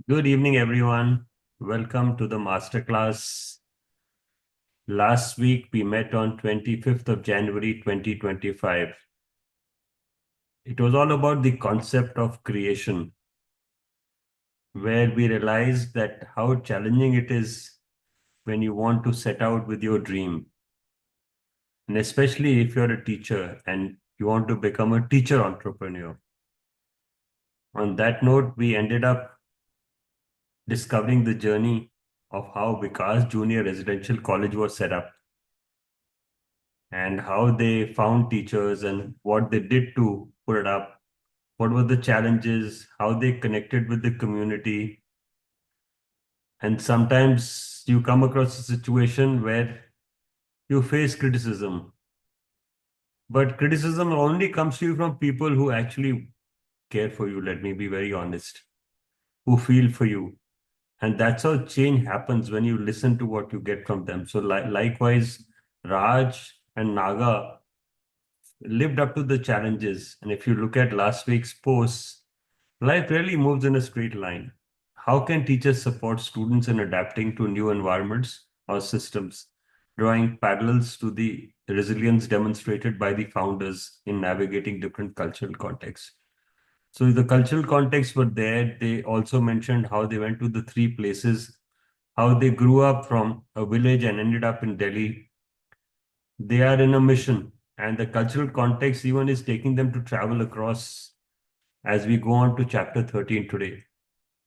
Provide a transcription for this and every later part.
Good evening, everyone. Welcome to the masterclass. Last week, we met on 25th of January 2025. It was all about the concept of creation, where we realized that how challenging it is when you want to set out with your dream. And especially if you're a teacher and you want to become a teacher entrepreneur. On that note, we ended up discovering the journey of how Vikas Junior Residential College was set up and how they found teachers and what they did to put it up, what were the challenges, how they connected with the community. And sometimes you come across a situation where you face criticism, but criticism only comes to you from people who actually care for you. Let me be very honest, who feel for you. And that's how change happens when you listen to what you get from them. So, likewise, Raj and Naga lived up to the challenges. And if you look at last week's posts, life really moves in a straight line. How can teachers support students in adapting to new environments or systems, drawing parallels to the resilience demonstrated by the founders in navigating different cultural contexts? So the cultural contexts were there. They also mentioned how they went to the three places, how they grew up from a village and ended up in Delhi. They are in a mission, and the cultural context even is taking them to travel across as we go on to chapter 13 today.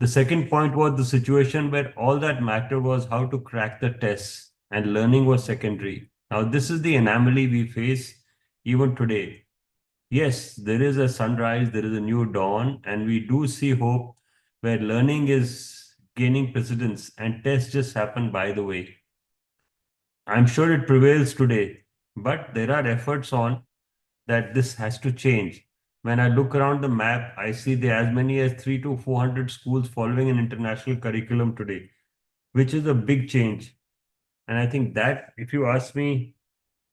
The second point was the situation where all that mattered was how to crack the tests and learning was secondary. Now, this is the anomaly we face even today. Yes, there is a sunrise, there is a new dawn, and we do see hope where learning is gaining precedence and tests just happen by the way. I'm sure it prevails today, but there are efforts on that this has to change. When I look around the map, I see there are as many as 3 to 400 schools following an international curriculum today, which is a big change. And I think that, if you ask me,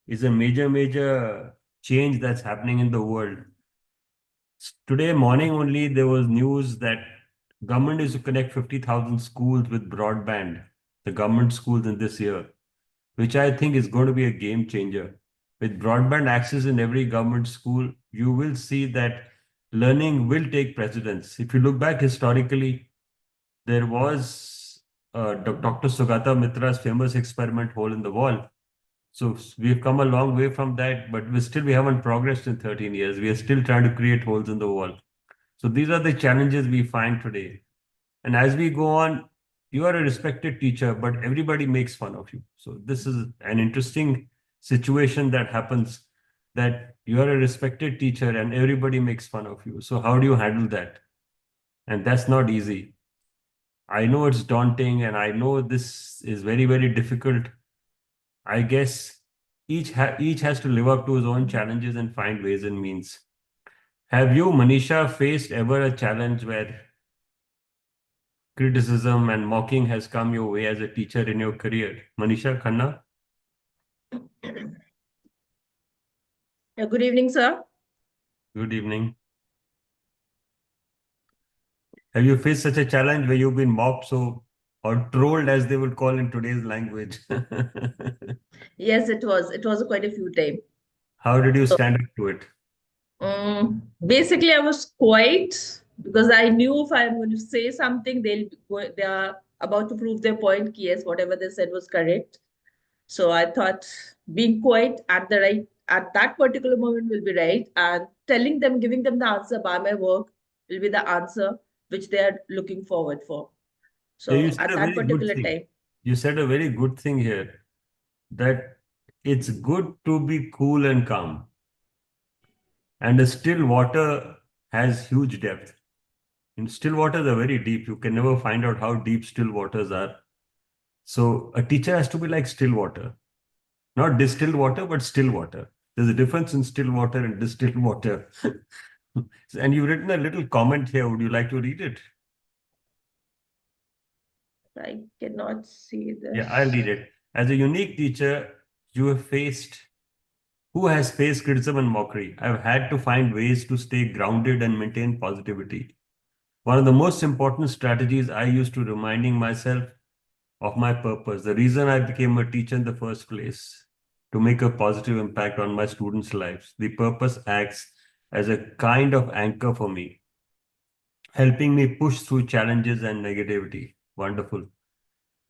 is a major change that's happening in the world. Today morning only, there was news that government is to connect 50,000 schools with broadband, the government schools in this year, which I think is going to be a game changer. With broadband access in every government school, you will see that learning will take precedence. If you look back historically, there was Dr. Sugata Mitra's famous experiment, hole in the wall. So we've come a long way from that, but we haven't progressed in 13 years. We are still trying to create holes in the wall. So these are the challenges we find today. And as we go on, you are a respected teacher, but everybody makes fun of you. So this is an interesting situation that happens, that you are a respected teacher and everybody makes fun of you. So how do you handle that? And that's not easy. I know it's daunting and I know this is very difficult. I guess each has to live up to his own challenges and find ways and means. Have you, Manisha, faced ever a challenge where criticism and mocking has come your way as a teacher in your career? Manisha Khanna, Good evening, sir. good evening. Have you faced such a challenge where you've been mocked so, or trolled as they would call in today's language? Yes, it was. It was quite a few times. How did you stand up to it? Basically, I was quiet because I knew if I'm going to say something, they are about to prove their point. Yes, whatever they said was correct. So I thought being quiet at that particular moment will be right, and telling them, giving them the answer by my work will be the answer which they are looking forward for. Yeah, you So said at a that very good particular thing. time, You said a very good thing here, that it's good to be cool and calm. And a still water has huge depth. And still waters are very deep. You can never find out how deep still waters are. So a teacher has to be like still water, not distilled water, but still water. There's a difference in still water and distilled water. And you've written a little comment here. Would you like to read it? I cannot see Yeah, I'll this. read it. As a unique teacher, you have faced who has faced criticism and mockery. I've had to find ways to stay grounded and maintain positivity. One of the most important strategies I use to reminding myself of my purpose, the reason I became a teacher in the first place, to make a positive impact on my students' lives. The purpose acts as a kind of anchor for me, helping me push through challenges and negativity. Wonderful.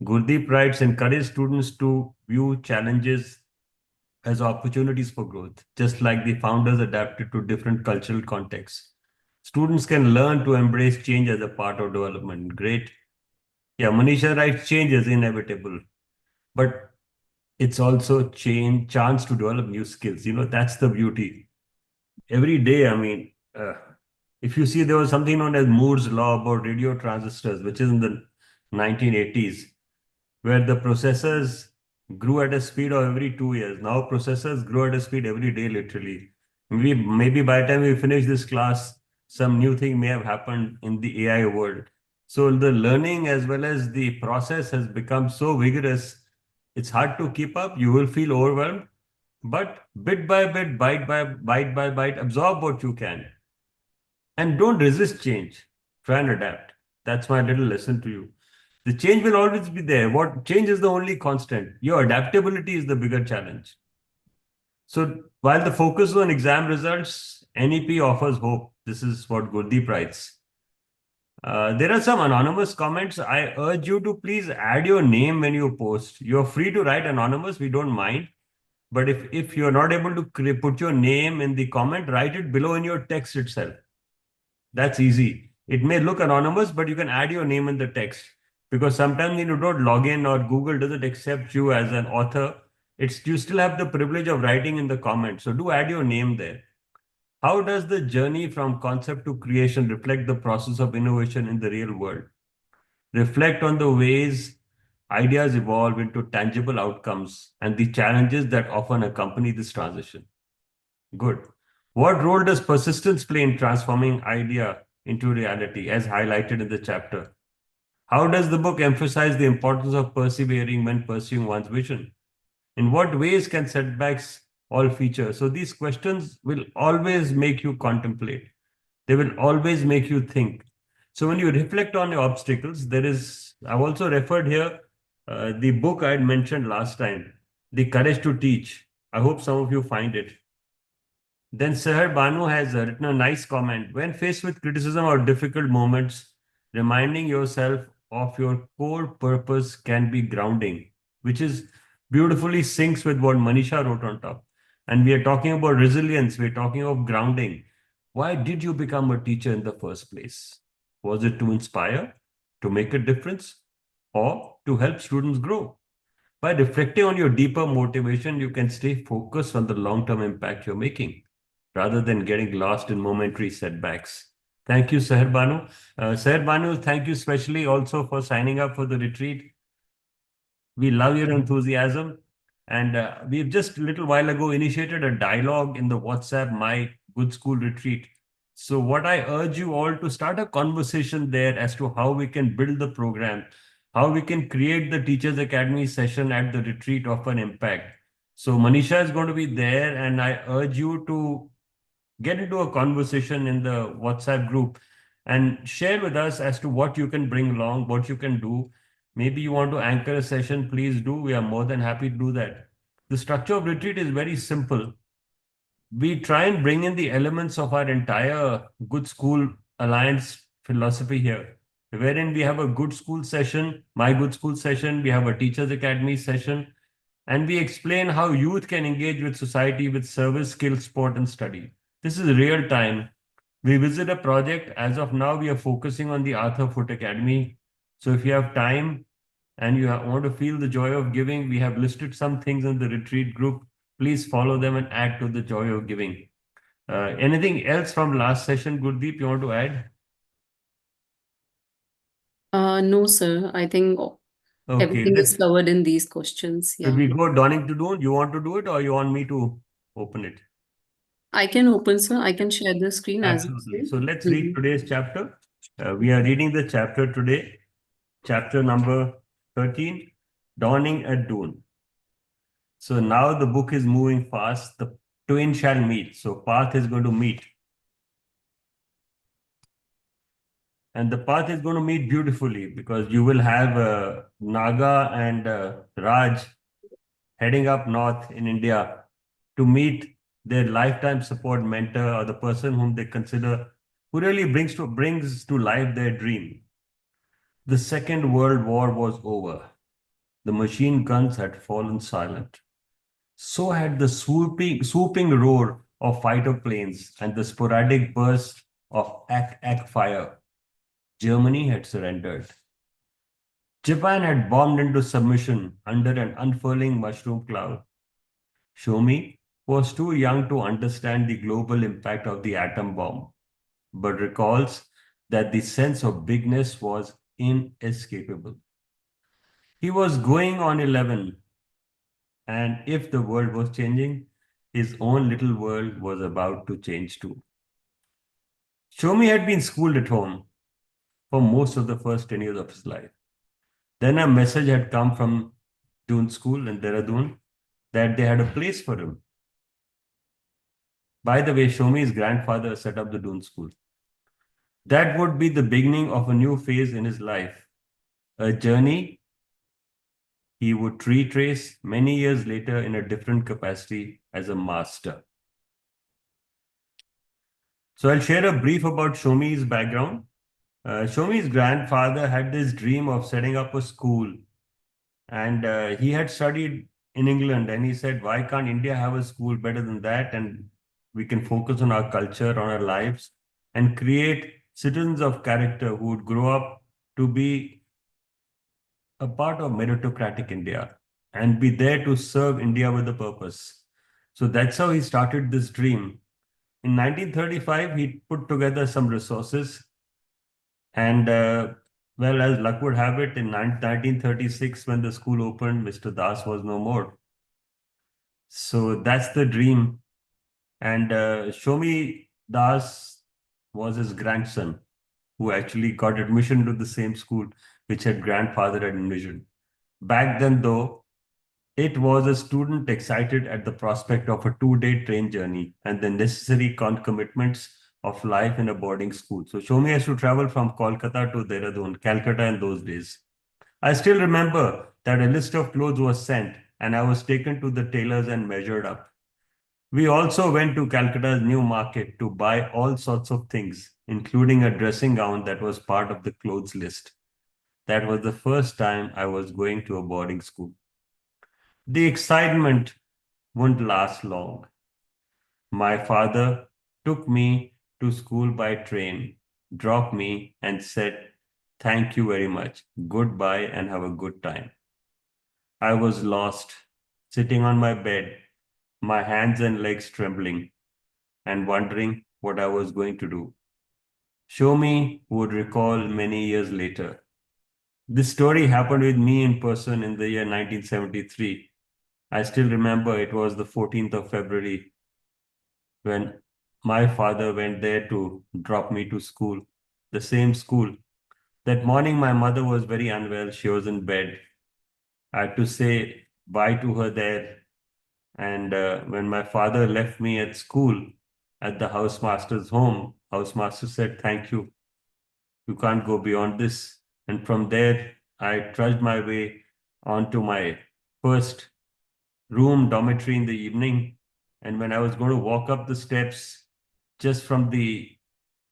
Gurdeep writes, encourage students to view challenges as opportunities for growth, just like the founders adapted to different cultural contexts. Students can learn to embrace change as a part of development. Great. Yeah, Manisha writes, change is inevitable, but it's also change chance to develop new skills. That's the beauty. Every day, if you see, there was something known as Moore's law about radio transistors, which is in the 1980s, where the processors grew at a speed of every 2 years. Now processors grow at a speed every day, literally. Maybe by the time we finish this class, some new thing may have happened in the AI world. So the learning as well as the process has become so vigorous, it's hard to keep up. You will feel overwhelmed, but bit by bit, bite by bite, absorb what you can. And don't resist change. Try and adapt. That's my little lesson to you. The change will always be there. What change is the only constant. Your adaptability is the bigger challenge. So while the focus on exam results, NEP offers hope. This is what Gurdeep writes. There are some anonymous comments. I urge you to please add your name when you post. You're free to write anonymous. We don't mind. But if you're not able to put your name in the comment, write it below in your text itself. That's easy. It may look anonymous, but you can add your name in the text because sometimes you don't log in or Google doesn't accept you as an author. You still have the privilege of writing in the comments. So do add your name there. How does the journey from concept to creation reflect the process of innovation in the real world? Reflect on the ways ideas evolve into tangible outcomes and the challenges that often accompany this transition. Good. What role does persistence play in transforming idea into reality, as highlighted in the chapter? How does the book emphasize the importance of persevering when pursuing one's vision? In what ways can setbacks all feature? So these questions will always make you contemplate. They will always make you think. So when you reflect on your obstacles, I've also referred here the book I had mentioned last time, The Courage to Teach. I hope some of you find it. Then Sahar Banu has written a nice comment. When faced with criticism or difficult moments, reminding yourself of your core purpose can be grounding, which is beautifully syncs with what Manisha wrote on top. And we are talking about resilience, we're talking of grounding. Why did you become a teacher in the first place? Was it to inspire, to make a difference, or to help students grow? By reflecting on your deeper motivation, you can stay focused on the long term impact you're making rather than getting lost in momentary setbacks. Thank you, Sahar Banu. Sahar Banu, thank you especially also for signing up for the retreat. We love your enthusiasm. And we've just a little while ago initiated a dialogue in the WhatsApp My Good School Retreat. So, what I urge you all to start a conversation there as to how we can build the program, how we can create the Teachers Academy session at the retreat of an impact. So, Manisha is going to be there, and I urge you to get into a conversation in the WhatsApp group and share with us as to what you can bring along, what you can do. Maybe you want to anchor a session, please do. We are more than happy to do that. The structure of retreat is very simple. We try and bring in the elements of our entire Good School Alliance philosophy here, wherein we have a good school session, my good school session, we have a Teachers Academy session, and we explain how youth can engage with society with service, skill, sport, and study. This is real time. We visit a project. As of now, we are focusing on the Arthur Foot Academy. So if you have time and you want to feel the joy of giving, we have listed some things in the retreat group. Please follow them and add to the joy of giving. Anything else from last session, Gurdeep, you want to add? No, sir. I think Okay, everything is covered in these questions. should Yeah. we go Donning to Doon? You want to do it or you want me to open it? I can open, sir. I can share the screen as you Absolutely. say. So let's read Mhm. today's chapter. We are reading the chapter today, chapter number 13, Dawning at Doon. So now the book is moving fast. The twain shall meet. So path is going to meet. And the path is going to meet beautifully because you will have Naga and Raj heading up north in India to meet their lifetime support mentor or the person whom they consider who really brings to life their dream. The Second World War was over. The machine guns had fallen silent. So had the swooping roar of fighter planes and the sporadic burst of ack fire. Germany had surrendered. Japan had bombed into submission under an unfurling mushroom cloud. Shomi was too young to understand the global impact of the atom bomb, but recalls that the sense of bigness was inescapable. He was going on 11, and if the world was changing, his own little world was about to change too. Shomi had been schooled at home for most of the first 10 years of his life. Then a message had come from Doon School in Dehradun that they had a place for him. By the way, Shomi's grandfather set up the Doon School. That would be the beginning of a new phase in his life, a journey he would retrace many years later in a different capacity as a master. So I'll share a brief about Shomi's background. Shomi's grandfather had this dream of setting up a school, and he had studied in England, and he said, why can't India have a school better than that? And we can focus on our culture, on our lives, and create citizens of character who would grow up to be a part of meritocratic India and be there to serve India with a purpose. So that's how he started this dream. In 1935, he put together some resources, and well, as luck would have it, in 1936, when the school opened, Mr. Das was no more. So that's the dream. And Shomi Das was his grandson, who actually got admission to the same school which her grandfather had envisioned. Back then, though, it was a student excited at the prospect of a 2-day train journey and the necessary concomitants of life in a boarding school. So Shomi has to travel from Kolkata to Dehradun, Calcutta in those days. I still remember that a list of clothes was sent and I was taken to the tailors and measured up. We also went to Calcutta's new market to buy all sorts of things, including a dressing gown that was part of the clothes list. That was the first time I was going to a boarding school. The excitement wouldn't last long. My father took me to school by train, dropped me, and said, thank you very much. Goodbye and have a good time. I was lost, sitting on my bed, my hands and legs trembling, and wondering what I was going to do. Shomi would recall many years later. This story happened with me in person in the year 1973. I still remember it was the 14th of February when my father went there to drop me to school, the same school. That morning, my mother was very unwell. She was in bed. I had to say bye to her there. And when my father left me at school at the housemaster's home, housemaster said, thank you. You can't go beyond this. And from there, I trudged my way onto my first room dormitory in the evening. And when I was going to walk up the steps, just from the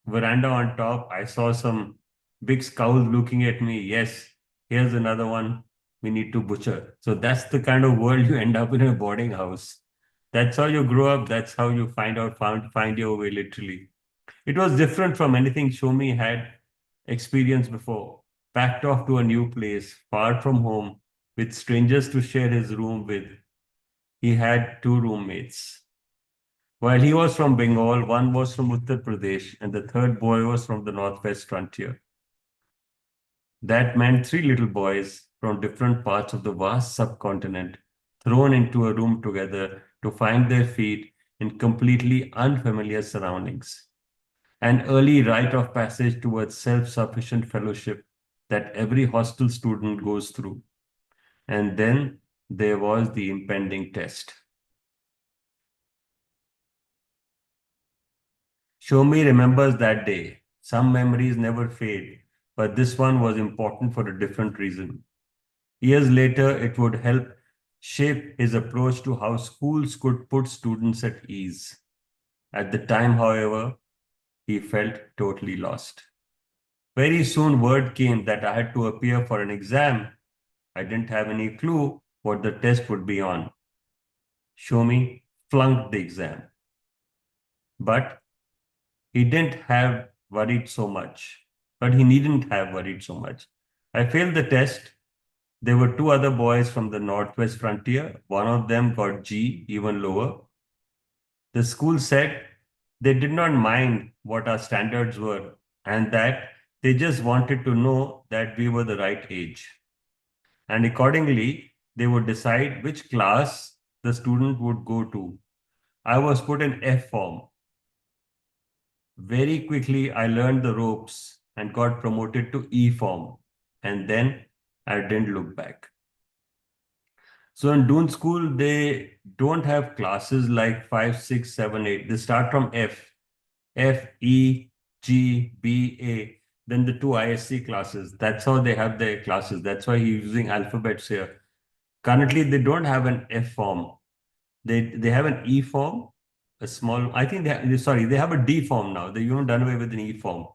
veranda on top, I saw some big scowls looking at me. Yes, here's another one we need to butcher. So that's the kind of world you end up in a boarding house. That's how you grow up. That's how you find your way, literally. It was different from anything Shomi had experienced before. Packed off to a new place, far from home, with strangers to share his room with. He had two roommates. While he was from Bengal, one was from Uttar Pradesh, and the third boy was from the northwest frontier. That meant three little boys from different parts of the vast subcontinent thrown into a room together to find their feet in completely unfamiliar surroundings. An early rite of passage towards self-sufficient fellowship that every hostel student goes through. And then there was the impending test. Shomi remembers that day, Some memories never fade, but this one was important for a different reason. Years later, it would help shape his approach to how schools could put students at ease. At the time, however, he felt totally lost. Very soon, word came that I had to appear for an exam. I didn't have any clue what the test would be on. Show me flunked the exam. But he didn't have worried so much. But he needn't have worried so much. I failed the test. There were two other boys from the Northwest frontier. One of them got G, even lower. The school said they did not mind what our standards were and that they just wanted to know that we were the right age. And accordingly, they would decide which class the student would go to. I was put in F form. Very quickly, I learned the ropes and got promoted to E form. And then I didn't look back. So in Doon school, they don't have classes like 5, 6, 7, 8. They start from F, F, E, G, B, A, then the two ISC classes. That's how they have their classes. That's why he's using alphabets here. Currently, they don't have an F form. They have an E form, a small, I think they have a D form now. They even done away with an E form.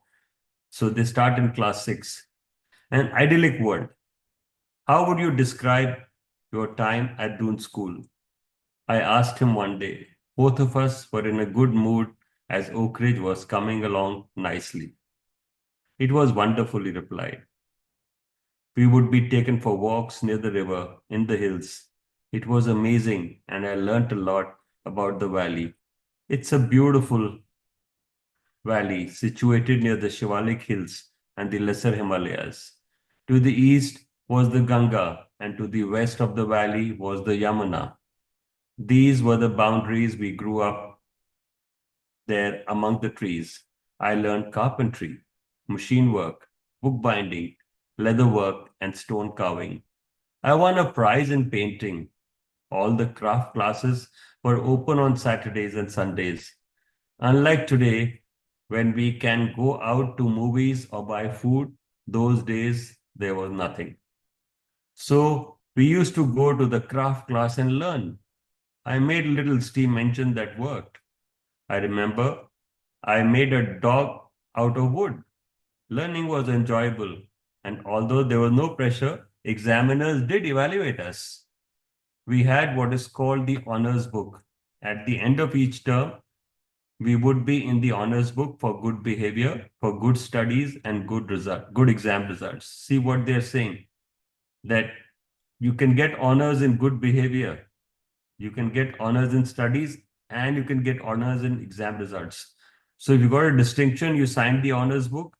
So they start in class 6. An idyllic world. How would you describe your time at Doon School? I asked him one day. Both of us were in a good mood as Oak Ridge was coming along nicely. It was wonderful, he replied. We would be taken for walks near the river, in the hills. It was amazing, and I learnt a lot about the valley. It's a beautiful valley situated near the Shivalik Hills and the Lesser Himalayas. To the east was the Ganga, and to the west of the valley was the Yamuna. These were the boundaries we grew up there among the trees. I learned carpentry, machine work, bookbinding, leather work, and stone carving. I won a prize in painting. All the craft classes were open on Saturdays and Sundays. Unlike today, when we can go out to movies or buy food, those days there was nothing. So we used to go to the craft class and learn. I made little steam engine that worked. I remember I made a dog out of wood. Learning was enjoyable, and although there was no pressure, examiners did evaluate us. We had what is called the honors book. At the end of each term, we would be in the honors book for good behavior, for good studies, and good exam results. See what they're saying, that you can get honors in good behavior, you can get honors in studies, and you can get honors in exam results. So if you got a distinction, you signed the honors book.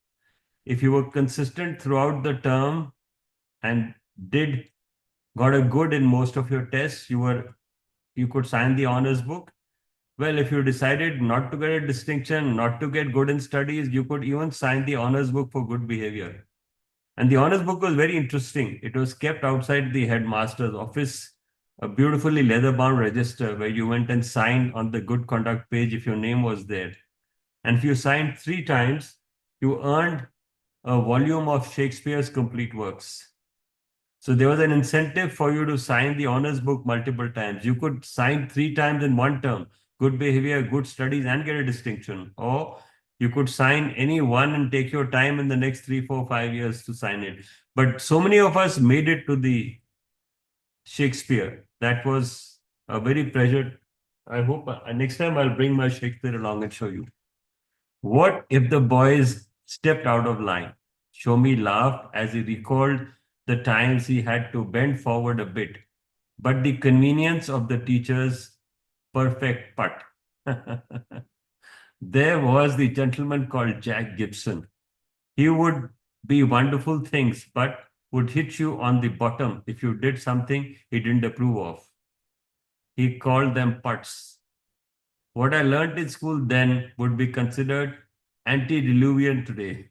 If you were consistent throughout the term and got a good in most of your tests, you could sign the honors book. Well, if you decided not to get a distinction, not to get good in studies, you could even sign the honors book for good behavior. And the honors book was very interesting. It was kept outside the headmaster's office, a beautifully leather-bound register where you went and signed on the good conduct page if your name was there. And if you signed 3 times, you earned a volume of Shakespeare's complete works. So there was an incentive for you to sign the honors book multiple times. You could sign 3 times in one term, good behavior, good studies, and get a distinction. Or you could sign any one and take your time in the next 3, 4, 5 years to sign it. But so many of us made it to the Shakespeare. That was a very pleasure. I hope next time I'll bring my Shakespeare along and show you. What if the boys stepped out of line? Shomi laughed as he recalled the times he had to bend forward a bit, but the convenience of the teacher's perfect putt. There was the gentleman called Jack Gibson. He would be wonderful things, but would hit you on the bottom if you did something he didn't approve of. He called them putts. What I learned in school then would be considered antediluvian today.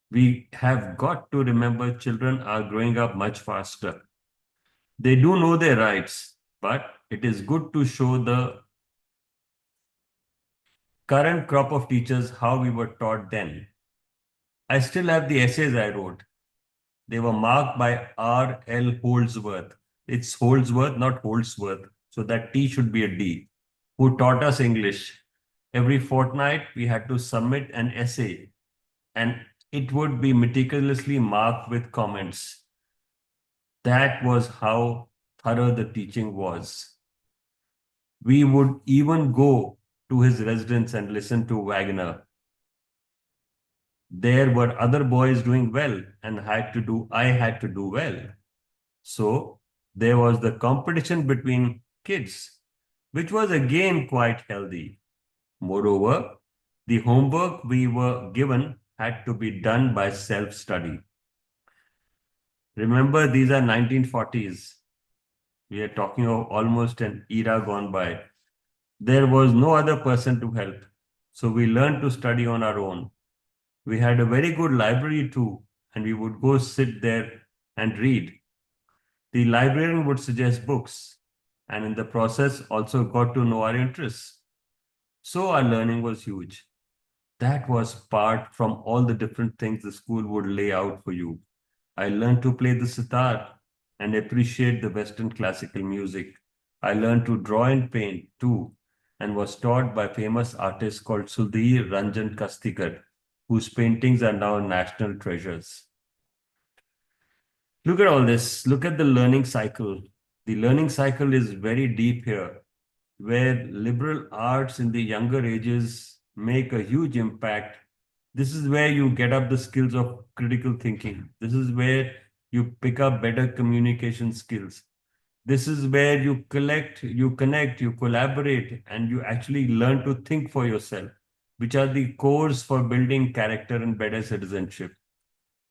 We have got to remember children are growing up much faster. They do know their rights, but it is good to show the current crop of teachers how we were taught then. I still have the essays I wrote. They were marked by R.L. Holdsworth. It's Holdsworth, not Holdsworth. So that T should be a D, who taught us English. Every fortnight, we had to submit an essay, and it would be meticulously marked with comments. That was how thorough the teaching was. We would even go to his residence and listen to Wagner. There were other boys doing well, and I had to do well. So there was the competition between kids, which was again quite healthy. Moreover, the homework we were given had to be done by self-study. Remember, these are 1940s. We are talking of almost an era gone by. There was no other person to help. So we learned to study on our own. We had a very good library too, and we would go sit there and read. The librarian would suggest books, and in the process also got to know our interests. So our learning was huge. That was part from all the different things the school would lay out for you. I learned to play the sitar and appreciate the Western classical music. I learned to draw and paint too, and was taught by famous artist called Sudhir Ranjan Kastikar, whose paintings are now national treasures. Look at all this. Look at the learning cycle. The learning cycle is very deep here, where liberal arts in the younger ages make a huge impact. This is where you get up the skills of critical thinking. This is where you pick up better communication skills. This is where you collect, you connect, you collaborate, and you actually learn to think for yourself, which are the cores for building character and better citizenship.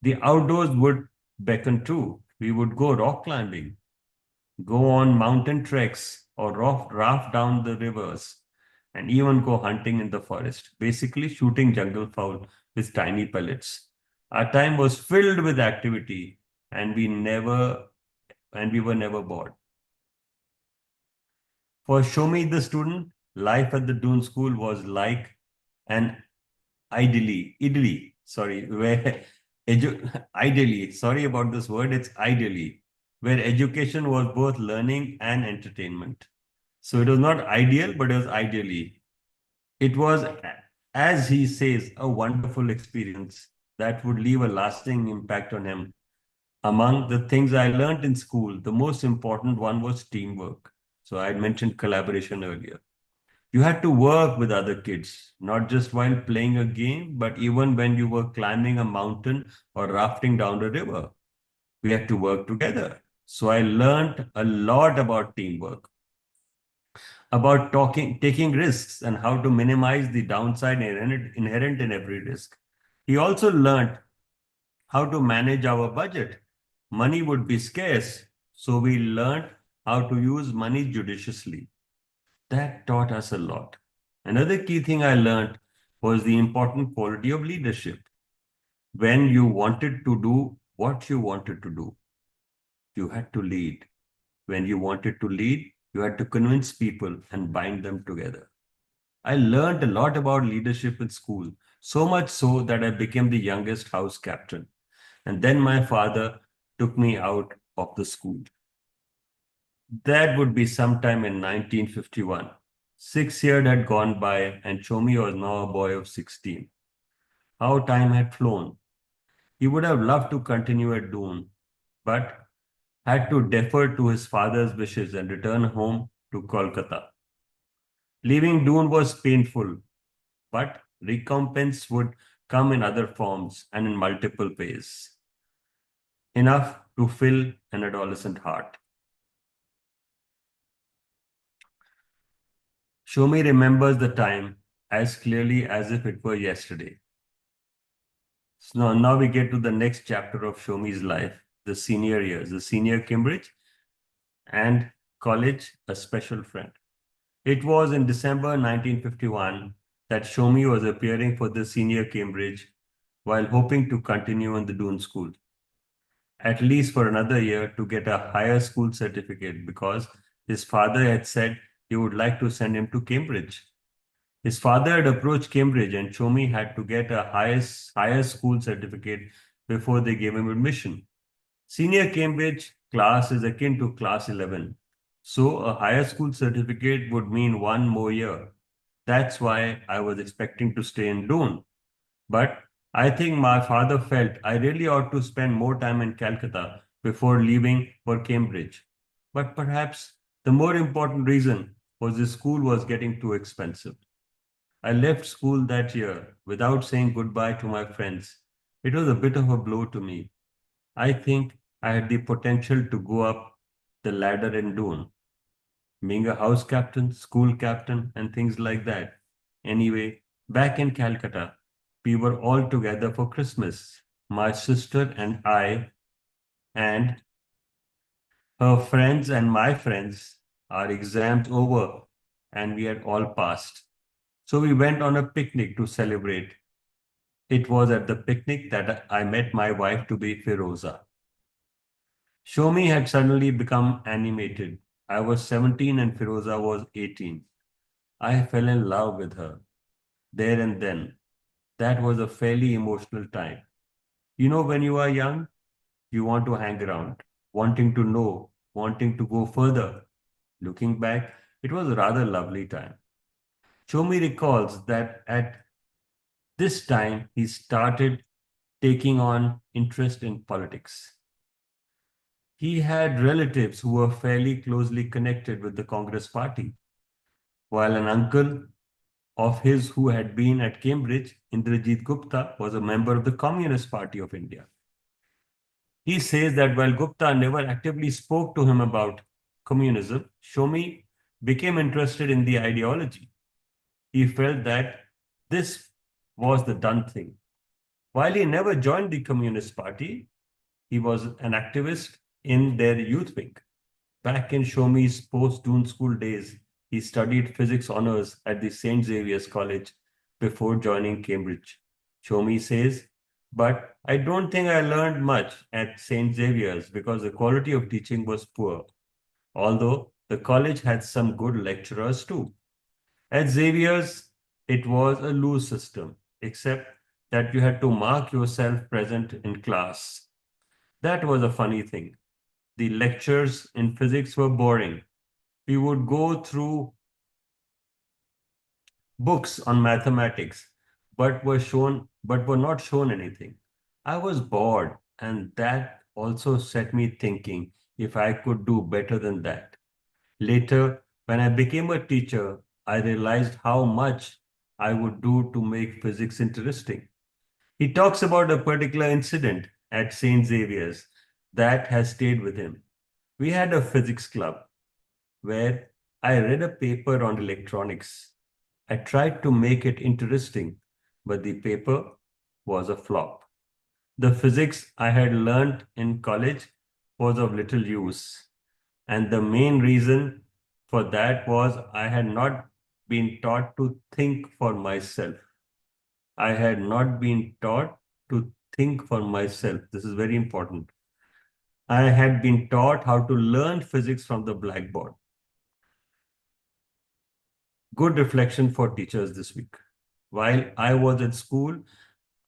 The outdoors would beckon too. We would go rock climbing, go on mountain treks, or raft down the rivers, and even go hunting in the forest, basically shooting jungle fowl with tiny pellets. Our time was filled with activity, and we were never bored. For Shomi the student, life at the Doon school was like an where ideally, sorry about this word, it's ideally, where education was both learning and entertainment. So it was not ideal, but it was ideally. It was, as he says, a wonderful experience that would leave a lasting impact on him. Among the things I learned in school, the most important one was teamwork. So I had mentioned collaboration earlier. You had to work with other kids, not just while playing a game, but even when you were climbing a mountain or rafting down a river. We had to work together. So I learned a lot about teamwork, about taking risks, and how to minimize the downside inherent in every risk. He also learned how to manage our budget. Money would be scarce, so we learned how to use money judiciously. That taught us a lot. Another key thing I learned was the important quality of leadership. When you wanted to do what you wanted to do, you had to lead. When you wanted to lead, you had to convince people and bind them together. I learned a lot about leadership in school, so much so that I became the youngest house captain. And then my father took me out of the school. That would be sometime in 1951. 6 years had gone by, and Chomi was now a boy of 16. How time had flown. He would have loved to continue at Doon, but had to defer to his father's wishes and return home to Kolkata. Leaving Doon was painful, but recompense would come in other forms and in multiple ways, enough to fill an adolescent heart. Shomi remembers the time as clearly as if it were yesterday. So now we get to the next chapter of Shomi's life, the senior years, the senior Cambridge and college, a special friend. It was in December 1951 that Shomi was appearing for the senior Cambridge while hoping to continue in the Doon School, at least for another year to get a higher school certificate because his father had said he would like to send him to Cambridge. His father had approached Cambridge and Chomi had to get a higher school certificate before they gave him admission. Senior Cambridge class is akin to class 11. So a higher school certificate would mean one more year. That's why I was expecting to stay in Doon. But I think my father felt I really ought to spend more time in Calcutta before leaving for Cambridge. But perhaps the more important reason was the school was getting too expensive. I left school that year without saying goodbye to my friends. It was a bit of a blow to me. I think I had the potential to go up the ladder in Doon, being a house captain, school captain, and things like that. Anyway, back in Calcutta, we were all together for Christmas. My sister and I, and her friends and my friends, our exams over, and we had all passed. So we went on a picnic to celebrate. It was at the picnic that I met my wife to be Firoza. Shomi had suddenly become animated. I was 17 and Firoza was 18. I fell in love with her there and then. That was a fairly emotional time. You know, when you are young, you want to hang around, wanting to know, wanting to go further. Looking back, it was a rather lovely time. Shomi recalls that at this time he started taking on interest in politics. He had relatives who were fairly closely connected with the Congress party, while an uncle of his who had been at Cambridge, Indrajit Gupta, was a member of the Communist Party of India. He says that while Gupta never actively spoke to him about communism, Shomi became interested in the ideology. He felt that this was the done thing. While he never joined the Communist Party, he was an activist in their youth wing. Back in Shomi's post-Doon school days, he studied physics honors at the St. Xavier's College before joining Cambridge. Shomi says, but I don't think I learned much at St. Xavier's because the quality of teaching was poor, although the college had some good lecturers too. At Xavier's, it was a loose system, except that you had to mark yourself present in class. That was a funny thing. The lectures in physics were boring. We would go through books on mathematics, but were not shown anything. I was bored, and that also set me thinking if I could do better than that. Later, when I became a teacher, I realized how much I would do to make physics interesting. He talks about a particular incident at St. Xavier's that has stayed with him. We had a physics club where I read a paper on electronics. I tried to make it interesting, but the paper was a flop. The physics I had learned in college was of little use. And the main reason for that was I had not been taught to think for myself. I had not been taught to think for myself. This is very important. I had been taught how to learn physics from the blackboard. Good reflection for teachers this week. While I was at school,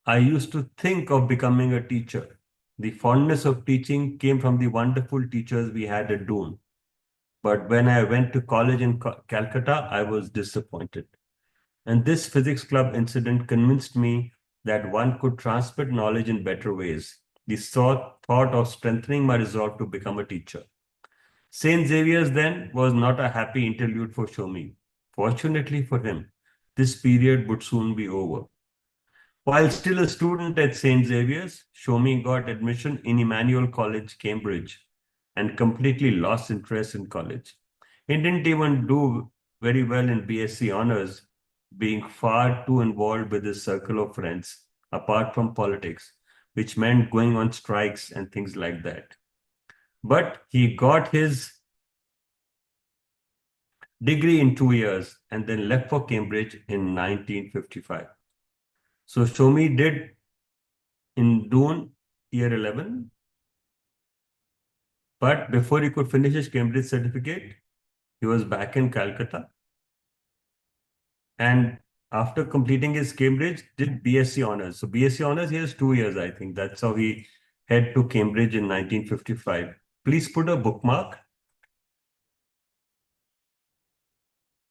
I used to think of becoming a teacher. The fondness of teaching came from the wonderful teachers we had at Doon. But when I went to college in Calcutta, I was disappointed. And this physics club incident convinced me that one could transmit knowledge in better ways. The thought of strengthening my resolve to become a teacher. St. Xavier's then was not a happy interlude for Shomi. Fortunately for him, this period would soon be over. While still a student at St. Xavier's, Shomi got admission in Emmanuel College, Cambridge, and completely lost interest in college. He didn't even do very well in BSc honors, being far too involved with his circle of friends, apart from politics, which meant going on strikes and things like that. But he got his degree in 2 years and then left for Cambridge in 1955. So Shomi did in Doon year 11, but before he could finish his Cambridge certificate, he was back in Calcutta. And after completing his Cambridge, did BSc honors. So BSc honors, he has 2 years, I think. That's how he head to Cambridge in 1955. Please put a bookmark.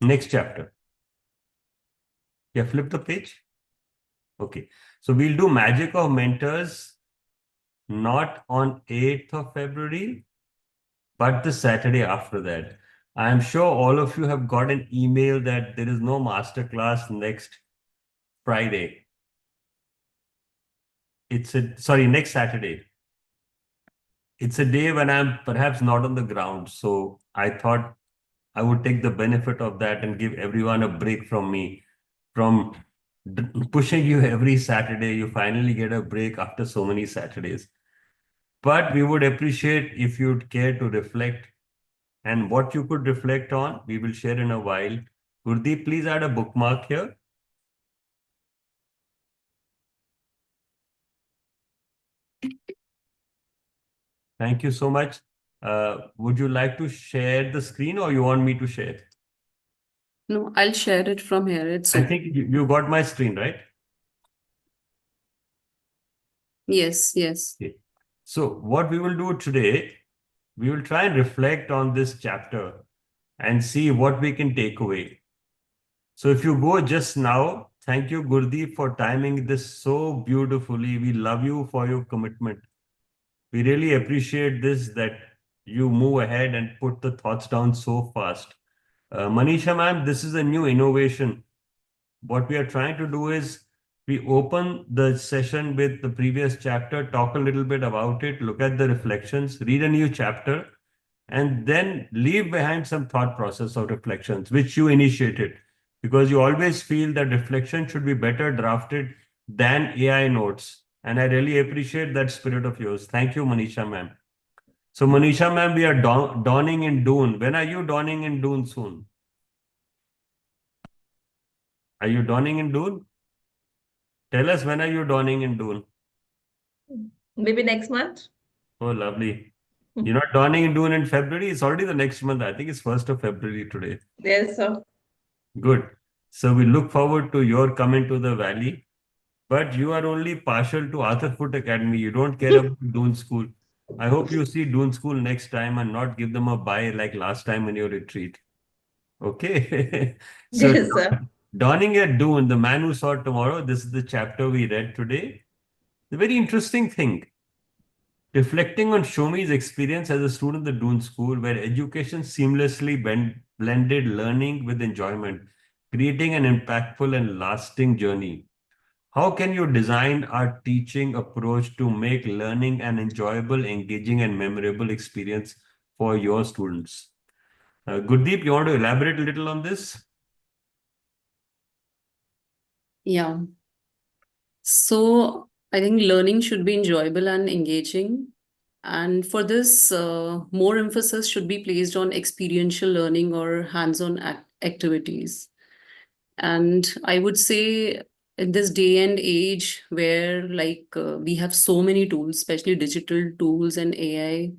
Next chapter. Yeah, flip the page. Okay. So we'll do Magic of Mentors not on 8th of February, but the Saturday after that. I am sure all of you have got an email that there is no masterclass next Friday. Next Saturday. It's a day when I'm perhaps not on the ground. So I thought I would take the benefit of that and give everyone a break from me. From pushing you every Saturday, you finally get a break after so many Saturdays. But we would appreciate if you'd care to reflect, and what you could reflect on, we will share in a while. Gurdeep, please add a bookmark here. Thank you so much. Would you like to share the screen or you want me to share? No, I'll share it from here. It's I okay. think you got my screen, right? Yes, yes. Okay. So what we will do today, we will try and reflect on this chapter and see what we can take away. So if you go just now, thank you, Gurdeep, for timing this so beautifully. We love you for your commitment. We really appreciate this, that you move ahead and put the thoughts down so fast. Manisha ma'am, this is a new innovation. What we are trying to do is we open the session with the previous chapter, talk a little bit about it, look at the reflections, read a new chapter, and then leave behind some thought process or reflections which you initiated, because you always feel that reflection should be better drafted than AI notes. And I really appreciate that spirit of yours. Thank you, Manisha ma'am. So, Manisha ma'am, we are dawning in Doon. When are you dawning in Doon soon? Are you dawning in Doon? Tell us, when are you dawning in Doon? Maybe next month. Oh, lovely. You're not dawning in Doon in February. It's already the next month. I think it's 1st of February today. Yes, sir. Good. So we look forward to your coming to the valley. But you are only partial to Arthur Foot Academy. You don't care about Doon School. I hope you see Doon School next time and not give them a bye like last time in your retreat. Okay. So Yes, sir. dawning at Doon, the man who saw tomorrow, this is the chapter we read today. The very interesting thing. Reflecting on Shomi's experience as a student at the Doon School, where education seamlessly blended learning with enjoyment, creating an impactful and lasting journey. How can you design our teaching approach to make learning an enjoyable, engaging, and memorable experience for your students? Gurdeep, you want to elaborate a little on this? Yeah. So I think learning should be enjoyable and engaging. And for this, more emphasis should be placed on experiential learning or hands-on activities. And I would say in this day and age where we have so many tools, especially digital tools and AI,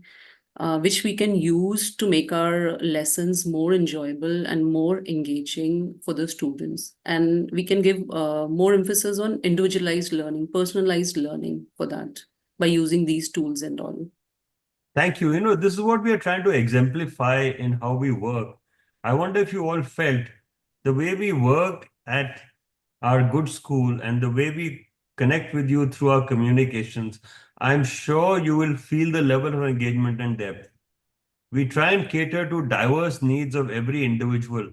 which we can use to make our lessons more enjoyable and more engaging for the students. And we can give more emphasis on individualized learning, personalized learning for that by using these tools and all. Thank you. This is what we are trying to exemplify in how we work. I wonder if you all felt the way we work at our good school and the way we connect with you through our communications. I'm sure you will feel the level of engagement and depth. We try and cater to diverse needs of every individual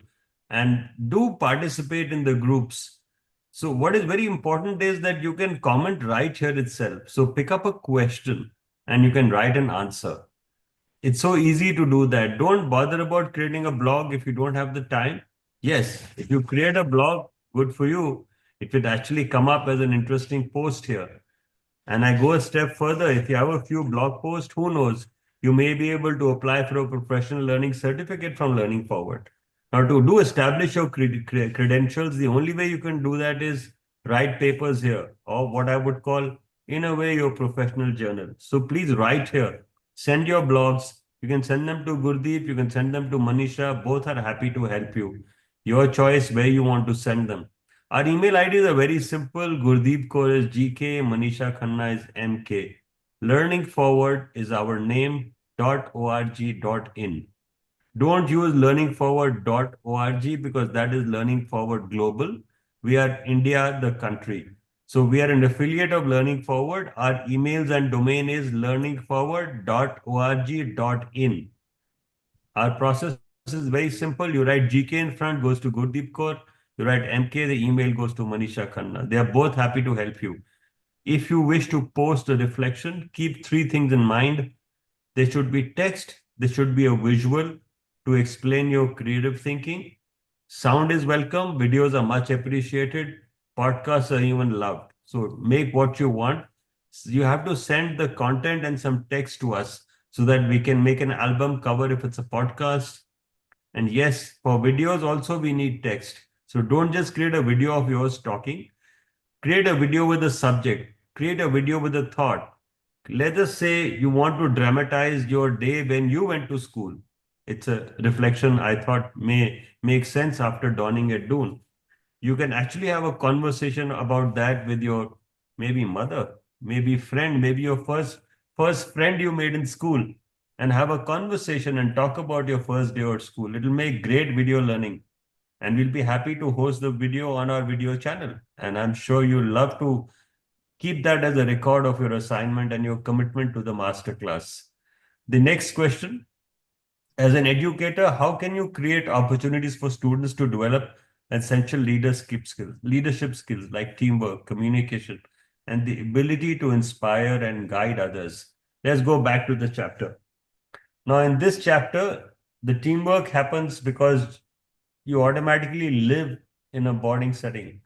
and do participate in the groups. So what is very important is that you can comment right here itself. So pick up a question and you can write an answer. It's so easy to do that. Don't bother about creating a blog if you don't have the time. Yes, if you create a blog, good for you. It will actually come up as an interesting post here. And I go a step further. If you have a few blog posts, who knows? You may be able to apply for a professional learning certificate from Learning Forward. Now, to do establish your credentials, the only way you can do that is write papers here, or what I would call, in a way, your professional journal. So please write here. Send your blogs. You can send them to Gurdeep. You can send them to Manisha. Both are happy to help you. Your choice where you want to send them. Our email IDs are very simple. Gurdeep Kaur is GK, Manisha Khanna is MK. Learning Forward is our name, .org.in. Don't use learningforward.org because that is Learning Forward Global. We are India, the country. So we are an affiliate of Learning Forward. Our emails and domain is learningforward.org.in. Our process is very simple. You write GK in front, goes to Gurdeep Kaur. You write MK, the email goes to Manisha Khanna. They are both happy to help you. If you wish to post a reflection, keep three things in mind. There should be text, there should be a visual to explain your creative thinking. Sound is welcome, videos are much appreciated, podcasts are even loved. So make what you want. You have to send the content and some text to us so that we can make an album cover if it's a podcast. And yes, for videos also we need text. So don't just create a video of yours talking. Create a video with a subject. Create a video with a thought. Let us say you want to dramatize your day when you went to school. It's a reflection I thought may make sense after donning at Doon. You can actually have a conversation about that with your maybe mother, maybe friend, maybe your first friend you made in school, and have a conversation and talk about your first day at school. It'll make great video learning, and we'll be happy to host the video on our video channel. And I'm sure you'll love to keep that as a record of your assignment and your commitment to the masterclass. The next question, as an educator, how can you create opportunities for students to develop essential leadership skills like teamwork, communication, and the ability to inspire and guide others? Let's go back to the chapter. Now, in this chapter, the teamwork happens because you automatically live in a boarding setting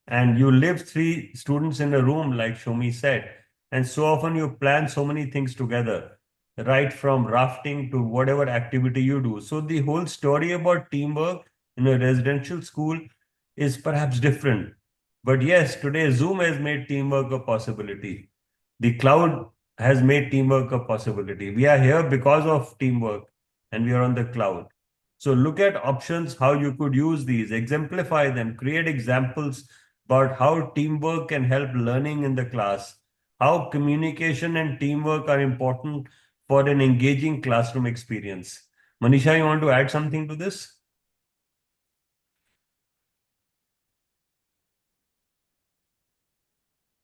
and you live three students in a room, like Shomi said. And so often you plan so many things together, right from rafting to whatever activity you do. So the whole story about teamwork in a residential school is perhaps different. But yes, today Zoom has made teamwork a possibility. The cloud has made teamwork a possibility. We are here because of teamwork and we are on the cloud. So look at options, how you could use these, exemplify them, create examples about how teamwork can help learning in the class, how communication and teamwork are important for an engaging classroom experience. Manisha, you want to add something to this?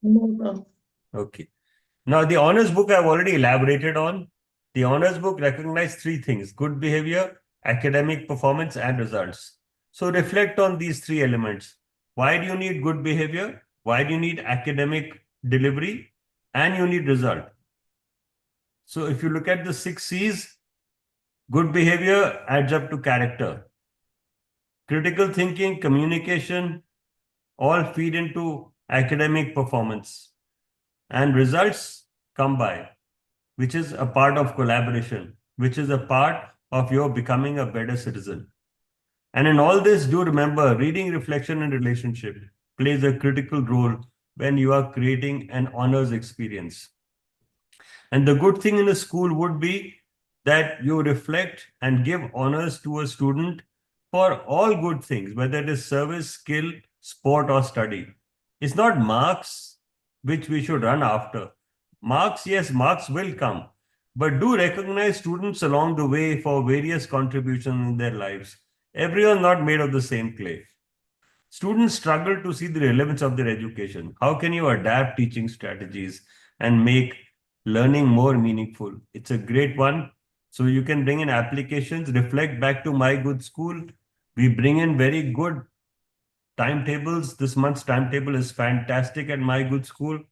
No. Okay. Now, the honors book I've already elaborated on. The honors book recognizes three things: good behavior, academic performance, and results. So reflect on these three elements. Why do you need good behavior? Why do you need academic delivery? And you need result. So if you look at the 6 C's, good behavior adds up to character. Critical thinking, communication, all feed into academic performance. And results come by, which is a part of collaboration, which is a part of your becoming a better citizen. And in all this, do remember reading, reflection, and relationship plays a critical role when you are creating an honors experience. And the good thing in a school would be that you reflect and give honors to a student for all good things, whether it is service, skill, sport, or study. It's not marks which we should run after. Marks, yes, marks will come, but do recognize students along the way for various contributions in their lives. Everyone not made of the same clay. Students struggle to see the relevance of their education. How can you adapt teaching strategies and make learning more meaningful? It's a great one. So you can bring in applications, reflect back to My Good School. We bring in very good timetables. This month's timetable is fantastic at My Good School.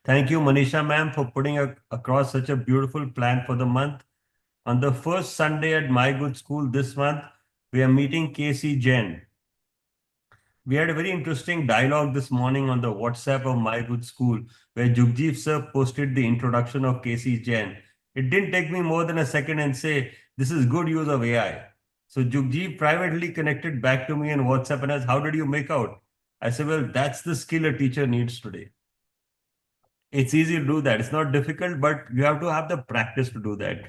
Thank you, Manisha ma'am, for putting across such a beautiful plan for the month. On the first Sunday at My Good School this month, we are meeting Casey Jain. We had a very interesting dialogue this morning on the WhatsApp of My Good School, where Jugjeev sir posted the introduction of Casey Jain. It didn't take me more than a second and say, this is good use of AI. So Jugjeev privately connected back to me on WhatsApp and asked, how did you make out? I said, well, that's the skill a teacher needs today. It's easy to do that. It's not difficult, but you have to have the practice to do that.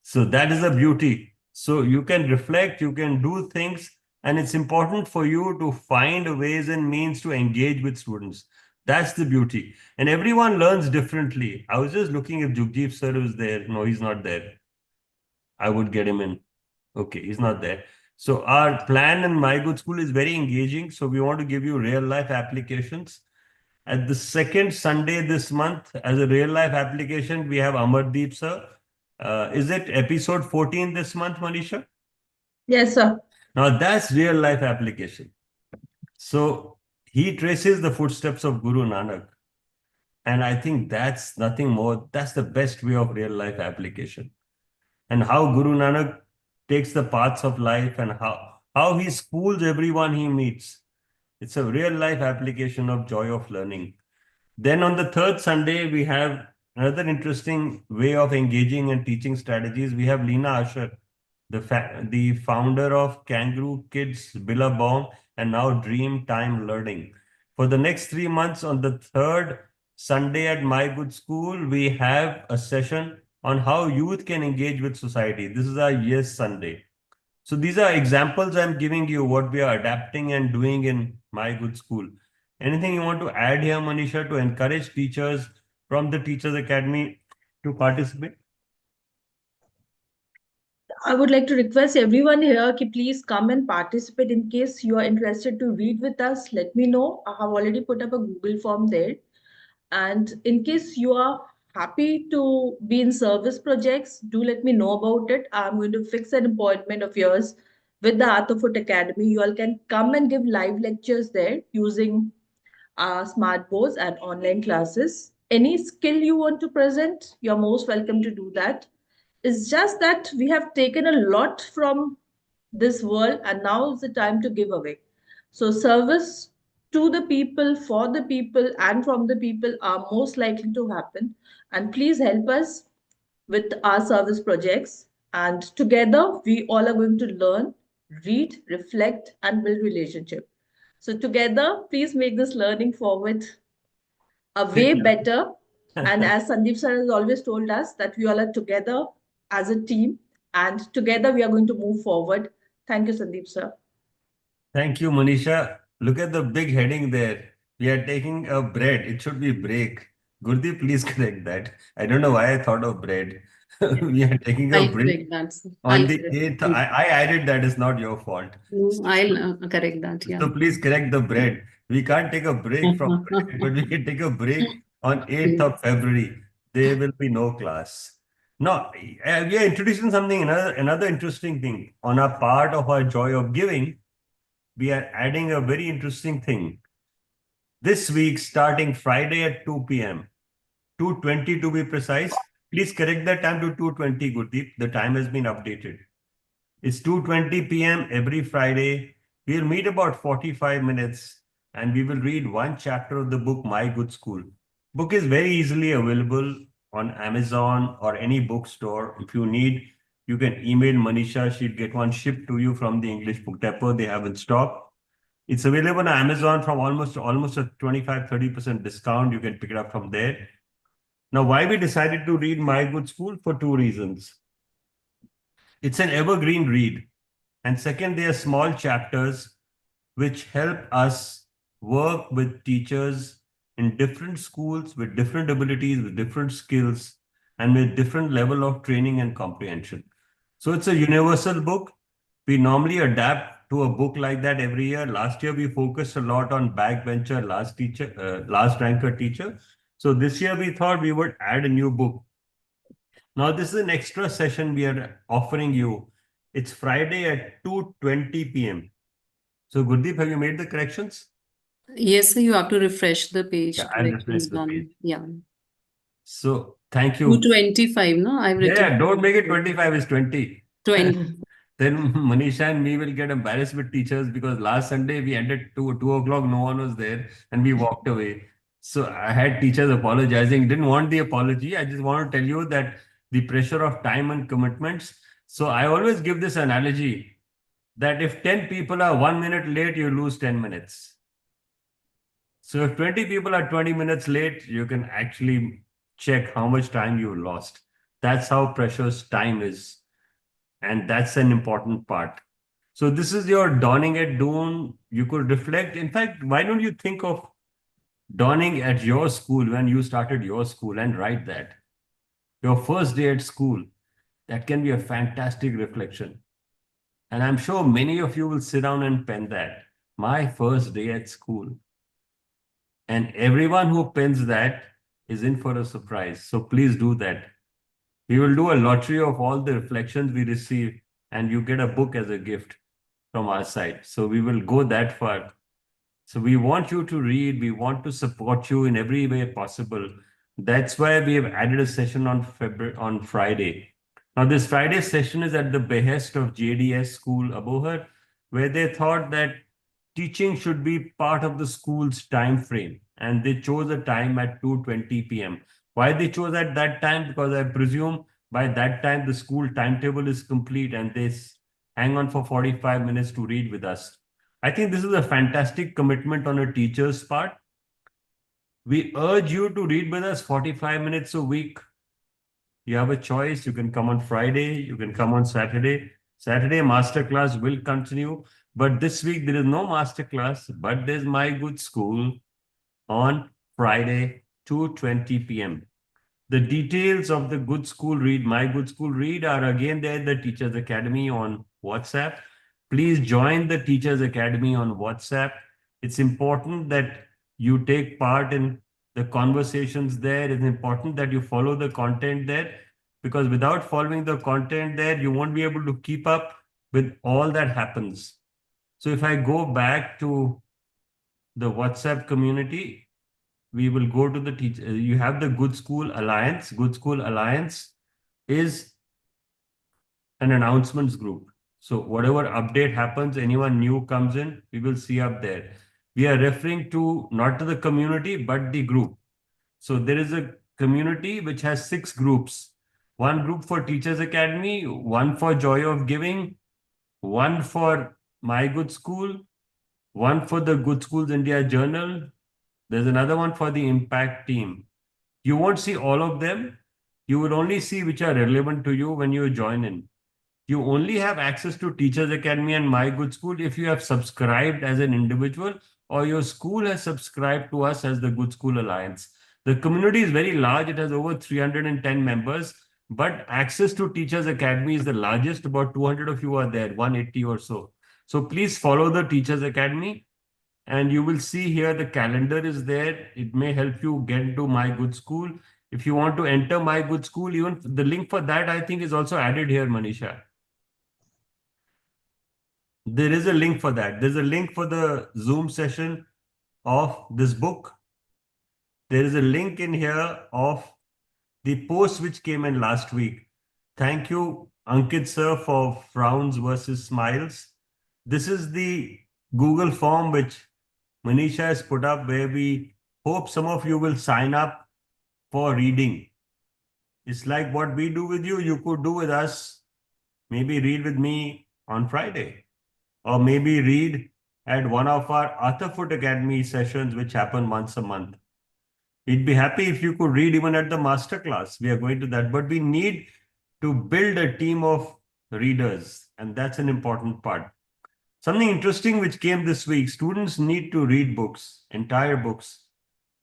So that is the beauty. So you can reflect, you can do things, And it's important for you to find ways and means to engage with students. That's the beauty. And everyone learns differently. I was just looking if Jugjeep sir was there. No, he's not there. I would get him in. Okay, he's not there. So our plan in My Good School is very engaging. So we want to give you real life applications. At the second Sunday this month, as a real life application, we have Amardeep sir. Is it episode 14 this month, Manisha? Yes, sir. Now that's real life application. So he traces the footsteps of Guru Nanak. And I think that's nothing more, that's the best way of real life application. And how Guru Nanak takes the paths of life and how he schools everyone he meets. It's a real life application of joy of learning. Then on the third Sunday, we have another interesting way of engaging and teaching strategies. We have Leena Asher, the founder of Kangaroo Kids, Billabong, and now Dream Time Learning. For the next 3 months, on the third Sunday at My Good School, we have a session on how youth can engage with society. This is our Yes Sunday. So these are examples I'm giving you what we are adapting and doing in My Good School. Anything you want to add here, Manisha, to encourage teachers from the Teachers Academy to participate? I would like to request everyone here to please come and participate. In case you are interested to read with us, let me know. I have already put up a Google form there. And in case you are happy to be in service projects, do let me know about it. I'm going to fix an appointment of yours with the Art of Foot Academy. You all can come and give live lectures there using smart boards and online classes. Any skill you want to present, you're most welcome to do that. It's just that we have taken a lot from this world and now is the time to give away. So service to the people, for the people, and from the people are most likely to happen. And please help us with our service projects. And together, we all are going to learn, read, reflect, and build relationship. So together, please make this learning forward a way better. And as Sandeep sir has always told us that we all are together as a team and together we are going to move forward. Thank you, Sandeep sir. Thank you, Manisha. Look at the big heading there. We are taking a bread. It should be break. Gurdeep, please correct that. I don't know why I thought of bread. We are taking a I'll break correct that. on I'll the correct. 8th. I added that. It's not your fault. No, I'll correct that. Yeah. So please correct the bread. We can't take a break from bread, but we can take a break on 8th of February. There will be no class. Now, we are introducing something, another interesting thing. On our part of our joy of giving, we are adding a very interesting thing. This week, starting Friday at 2 p.m., 2:20 to be precise. Please correct that time to 2:20, Gurdeep. The time has been updated. It's 2:20 p.m. every Friday. We'll meet about 45 minutes and we will read one chapter of the book My Good School. Book is very easily available on Amazon or any bookstore. If you need, you can email Manisha. She'll get one shipped to you from the English Book Depot they have in stock. It's available on Amazon from almost a 25-30% discount. You can pick it up from there. Now, why we decided to read My Good School? For two reasons. It's an evergreen read. And second, they are small chapters which help us work with teachers in different schools with different abilities, with different skills, and with different level of training and comprehension. So it's a universal book. We normally adapt to a book like that every year. Last year, we focused a lot on backbencher, last ranker teacher. So this year, we thought we would add a new book. Now, this is an extra session we are offering you. It's Friday at 2:20 p.m. So, Gurdeep, have you made the corrections? Yes, sir, you have to refresh the page. Yeah, I'll Correction refresh is the page. done. Yeah. So, thank you. 225, no? I've written Yeah, don't make it 25, it's 20. 20. Then Manisha and me will get embarrassed with teachers because last Sunday we ended 2 o'clock, no one was there, and we walked away. So I had teachers apologizing, didn't want the apology. I just want to tell you that the pressure of time and commitments. So I always give this analogy that if 10 people are 1 minute late, you lose 10 minutes. So if 20 people are 20 minutes late, you can actually check how much time you lost. That's how precious time is. And that's an important part. So this is your dawning at Doon. You could reflect. In fact, why don't you think of dawning at your school when you started your school and write that? Your first day at school. That can be a fantastic reflection. And I'm sure many of you will sit down and pen that. My first day at school. And everyone who pens that is in for a surprise. So please do that. We will do a lottery of all the reflections we receive, and you get a book as a gift from our side. So we will go that far. So we want you to read, we want to support you in every way possible. That's why we have added a session on Friday. Now, this Friday session is at the behest of JDS School, Abohar, where they thought that teaching should be part of the school's time frame. And they chose a time at 2:20 p.m. Why they chose at that time? Because I presume by that time the school timetable is complete and they hang on for 45 minutes to read with us. I think this is a fantastic commitment on a teacher's part. We urge you to read with us 45 minutes a week. You have a choice. You can come on Friday, you can come on Saturday. Saturday masterclass will continue, but this week there is no masterclass, but there's My Good School on Friday, 2:20 p.m. The details of the Good School Read, My Good School Read are again there at the Teachers Academy on WhatsApp. Please join the Teachers Academy on WhatsApp. It's important that you take part in the conversations there. It's important that you follow the content there, because without following the content there, you won't be able to keep up with all that happens. So if I go back to the WhatsApp community, we will go to the teacher. You have the Good School Alliance. Good School Alliance is an announcements group. So whatever update happens, anyone new comes in, we will see up there. We are referring to not to the community, but the group. So there is a community which has 6 groups. One group for Teachers Academy, one for Joy of Giving, one for My Good School, one for the Good Schools India Journal. There's another one for the Impact Team. You won't see all of them. You will only see which are relevant to you when you join in. You only have access to Teachers Academy and My Good School if you have subscribed as an individual or your school has subscribed to us as the Good School Alliance. The community is very large. It has over 310 members, but access to Teachers Academy is the largest. About 200 of you are there, 180 or so. So please follow the Teachers Academy, and you will see here the calendar is there. It may help you get into My Good School. If you want to enter My Good School, even the link for that I think is also added here, Manisha. There is a link for that. There's a link for the Zoom session of this book. There is a link in here of the post which came in last week. Thank you, Ankit sir, for frowns versus smiles. This is the Google form which Manisha has put up, where we hope some of you will sign up for reading. It's like what we do with you, you could do with us. Maybe read with me on Friday, or maybe read at one of our Arthurfoot Academy sessions, which happen once a month. We'd be happy if you could read even at the masterclass. We are going to that, but we need to build a team of readers, and that's an important part. Something interesting which came this week: students need to read books, entire books.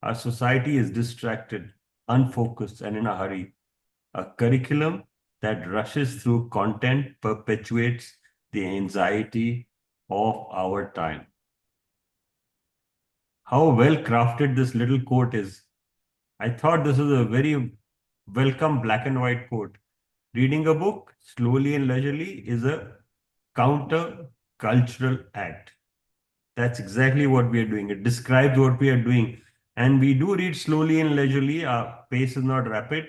Our society is distracted, unfocused, and in a hurry. A curriculum that rushes through content perpetuates the anxiety of our time. How well crafted this little quote is. I thought this was a very welcome black and white quote. Reading a book slowly and leisurely is a counter cultural act. That's exactly what we are doing. It describes what we are doing. And we do read slowly and leisurely. Our pace is not rapid.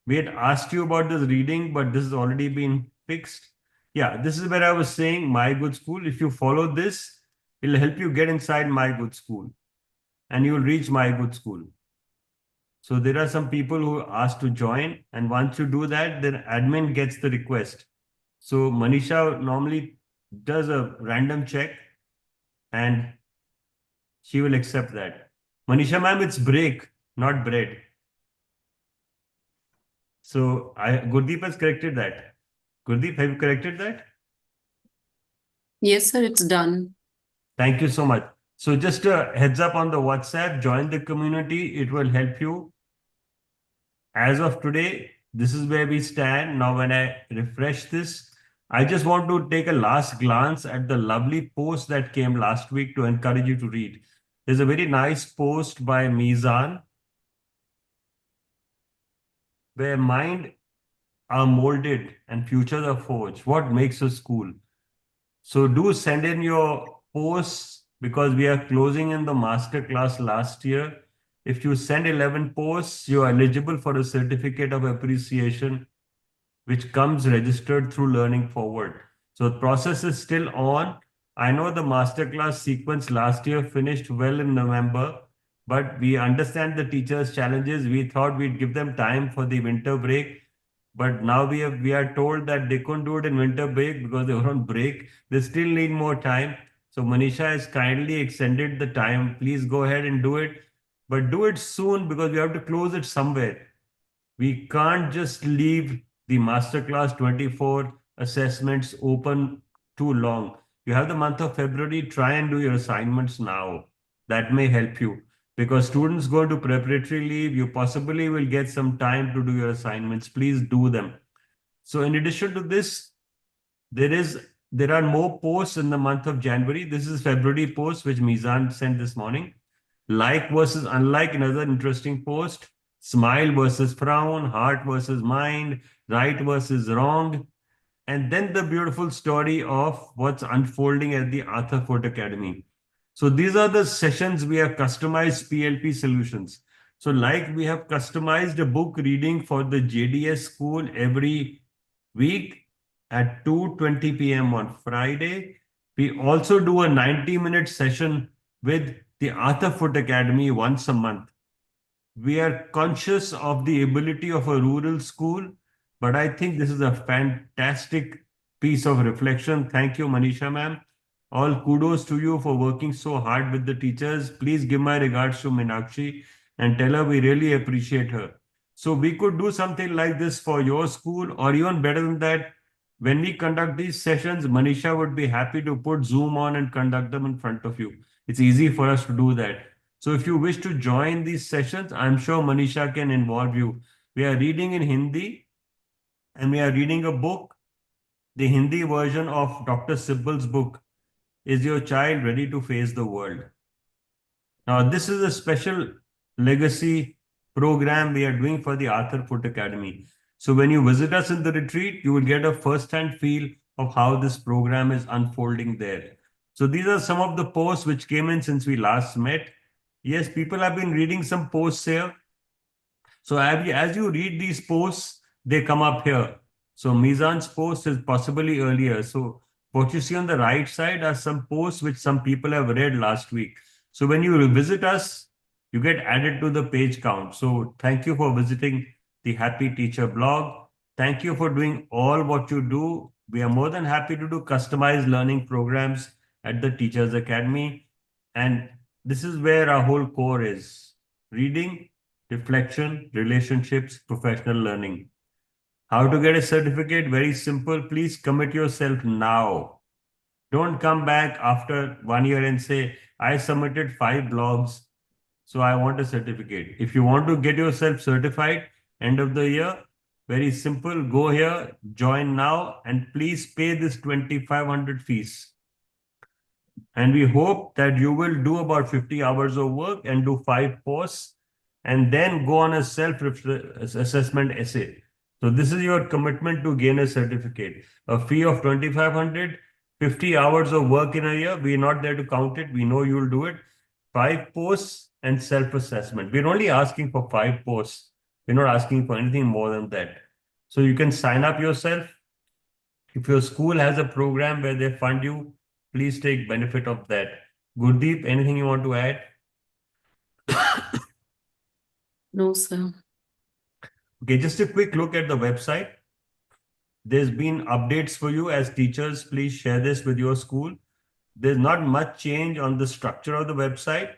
We had asked you about this reading, but this has already been fixed. Yeah, this is where I was saying My Good School. If you follow this, it'll help you get inside My Good School and you will reach My Good School. So there are some people who asked to join, and once you do that, then admin gets the request. So Manisha normally does a random check and she will accept that. Manisha ma'am, it's break, not bread. So Gurdeep has corrected that. Gurdeep, have you corrected that? Yes, sir, it's done. Thank you so much. So just a heads up on the WhatsApp, join the community. It will help you. As of today, this is where we stand. Now, when I refresh this, I just want to take a last glance at the lovely post that came last week to encourage you to read. There's a very nice post by Mizan where mind are molded and futures are forged. What makes us cool? So do send in your posts because we are closing in the master class last year. If you send 11 posts, you are eligible for a certificate of appreciation, which comes registered through Learning Forward. So the process is still on. I know the masterclass sequence last year finished well in November, but we understand the teachers' challenges. We thought we'd give them time for the winter break, but now we are told that they couldn't do it in winter break because they were on break. They still need more time. So Manisha has kindly extended the time. Please go ahead and do it, but do it soon because we have to close it somewhere. We can't just leave the masterclass 24 assessments open too long. You have the month of February, try and do your assignments now. That may help you because students go to preparatory leave. You possibly will get some time to do your assignments. Please do them. So, in addition to this, there are more posts in the month of January. This is February post which Mizan sent this morning. Like versus unlike, another interesting post. Smile versus frown, heart versus mind, right versus wrong. And then the beautiful story of what's unfolding at the Arthur Fort Academy. So these are the sessions we have customized PLP solutions. So like we have customized a book reading for the JDS school every week at 2:20 p.m. on Friday. We also do a 90-minute session with the Arthur Foote Academy once a month. We are conscious of the ability of a rural school, but I think this is a fantastic piece of reflection. Thank you, Manisha ma'am. All kudos to you for working so hard with the teachers. Please give my regards to Meenakshi and tell her we really appreciate her. So we could do something like this for your school, or even better than that. When we conduct these sessions, Manisha would be happy to put Zoom on and conduct them in front of you. It's easy for us to do that. So if you wish to join these sessions, I'm sure Manisha can involve you. We are reading in Hindi and we are reading a book, the Hindi version of Dr. Sibbal's book, Is Your Child Ready to Face the World? Now, this is a special legacy program we are doing for the Arthur Foote Academy. So when you visit us in the retreat, you will get a first-hand feel of how this program is unfolding there. So these are some of the posts which came in since we last met. Yes, people have been reading some posts here. So as you read these posts, they come up here. So Mizan's post is possibly earlier. So what you see on the right side are some posts which some people have read last week. So when you revisit us, you get added to the page count. So thank you for visiting the Happy Teacher blog. Thank you for doing all what you do. We are more than happy to do customized learning programs at the Teachers Academy. And this is where our whole core is: reading, reflection, relationships, professional learning. How to get a certificate? Very simple. Please commit yourself now. Don't come back after 1 year and say, I submitted 5 blogs, so I want a certificate. If you want to get yourself certified end of the year, very simple. Go here, join now, and please pay this 2,500 fees. And we hope that you will do about 50 hours of work and do 5 posts and then go on a self-assessment essay. So this is your commitment to gain a certificate. A fee of 2,500, 50 hours of work in a year. We're not there to count it. We know you'll do it. 5 posts and self-assessment. We're only asking for 5 posts. We're not asking for anything more than that. So you can sign up yourself. If your school has a program where they fund you, please take benefit of that. Gurdeep, anything you want to add? No, sir. Okay, just a quick look at the website. There's been updates for you as teachers. Please share this with your school. There's not much change on the structure of the website,